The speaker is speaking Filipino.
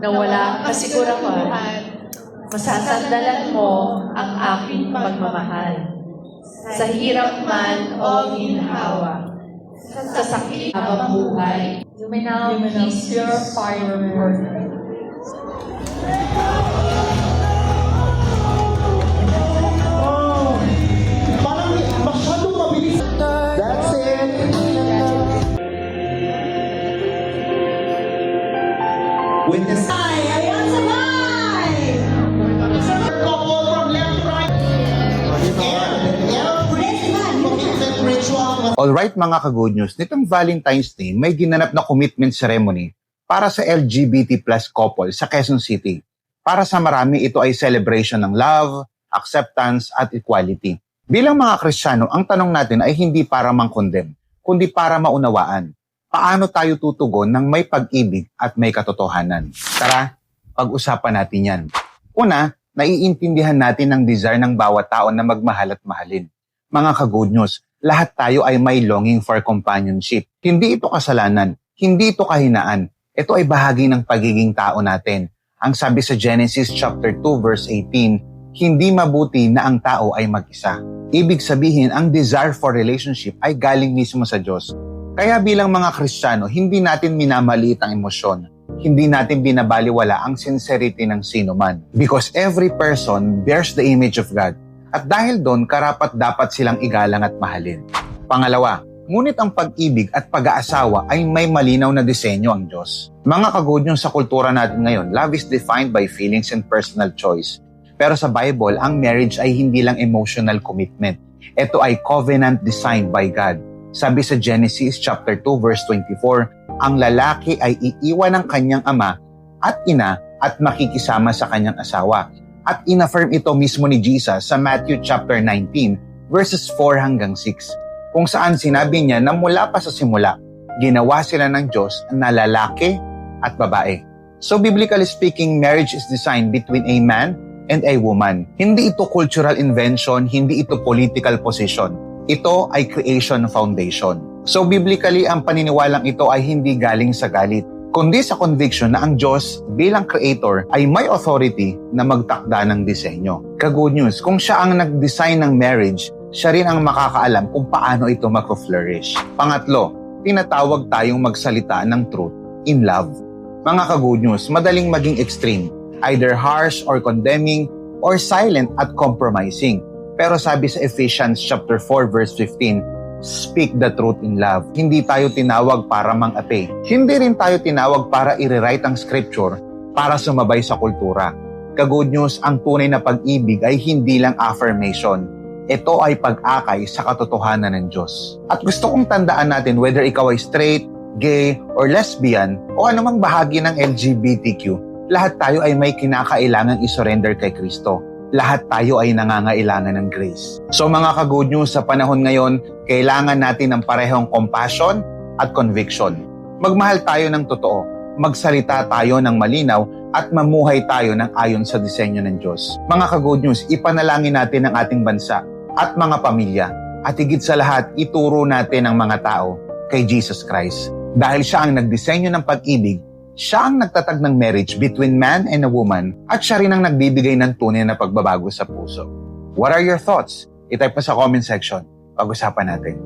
na walang kasiguraduhan, masasandalan mo ang aking pagmamahal. Sa hirap man o ginhawa, sa sakit habang buhay, you may now purify your worth. Parang masyadong mabilis. That's it. With the Ayan, sabay! couple from left to right. And every commitment ritual. Alright mga ka-good news, nitong Valentine's Day, may ginanap na commitment ceremony para sa LGBT plus couple sa Quezon City. Para sa marami, ito ay celebration ng love, acceptance, at equality. Bilang mga Kristiyano, ang tanong natin ay hindi para mang-condemn, kundi para maunawaan. Paano tayo tutugon ng may pag-ibig at may katotohanan? Tara, pag-usapan natin yan. Una, naiintindihan natin ang desire ng bawat tao na magmahal at mahalin. Mga ka-good news, lahat tayo ay may longing for companionship. Hindi ito kasalanan, hindi ito kahinaan. Ito ay bahagi ng pagiging tao natin. Ang sabi sa Genesis chapter 2 verse 18, hindi mabuti na ang tao ay mag-isa. Ibig sabihin, ang desire for relationship ay galing mismo sa Diyos. Kaya bilang mga Kristiyano, hindi natin minamaliit ang emosyon. Hindi natin binabaliwala ang sincerity ng sino man. Because every person bears the image of God. At dahil doon, karapat-dapat silang igalang at mahalin. Pangalawa, ngunit ang pag-ibig at pag-aasawa ay may malinaw na disenyo ang Diyos. Mga ka-good news sa kultura natin ngayon, love is defined by feelings and personal choice. Pero sa Bible, ang marriage ay hindi lang emotional commitment. Ito ay covenant designed by God. Sabi sa Genesis chapter 2 verse 24, ang lalaki ay iiwan ng kanyang ama at ina at makikisama sa kanyang asawa. At inaffirm ito mismo ni Jesus sa Matthew chapter 19 verses 4 hanggang 6, kung saan sinabi niya na mula pa sa simula, ginawa sila ng Diyos na lalaki at babae. So biblically speaking, marriage is designed between a man and a woman. Hindi ito cultural invention, hindi ito political position. Ito ay creation foundation. So biblically, ang paniniwalang ito ay hindi galing sa galit, kundi sa conviction na ang Diyos bilang creator ay may authority na magtakda ng disenyo. Ka-good news, kung siya ang nag-design ng marriage, siya rin ang makakaalam kung paano ito mag-flourish. Pangatlo, tinatawag tayong magsalita ng truth in love. Mga ka-good news, madaling maging extreme, either harsh or condemning or silent at compromising. Pero sabi sa Ephesians chapter 4 verse 15, speak the truth in love. Hindi tayo tinawag para mang-ate. Hindi rin tayo tinawag para i-rewrite ang scripture para sumabay sa kultura. Ka-good news, ang tunay na pag-ibig ay hindi lang affirmation. Ito ay pag-akay sa katotohanan ng Diyos. At gusto kong tandaan natin whether ikaw ay straight, gay, or lesbian, o anumang bahagi ng LGBTQ, lahat tayo ay may kinakailangang isurrender kay Kristo. Lahat tayo ay nangangailangan ng grace. So mga ka-good news, sa panahon ngayon, kailangan natin ng parehong compassion at conviction. Magmahal tayo ng totoo, magsalita tayo ng malinaw, at mamuhay tayo ng ayon sa disenyo ng Diyos. Mga ka-good news, ipanalangin natin ang ating bansa at mga pamilya, at higit sa lahat, ituro natin ang mga tao kay Jesus Christ. Dahil siya ang nagdisenyo ng pag-ibig, siya ang nagtatag ng marriage between man and a woman, at siya rin ang nagbibigay ng tunay na pagbabago sa puso. What are your thoughts? I-type pa sa comment section. Pag-usapan natin.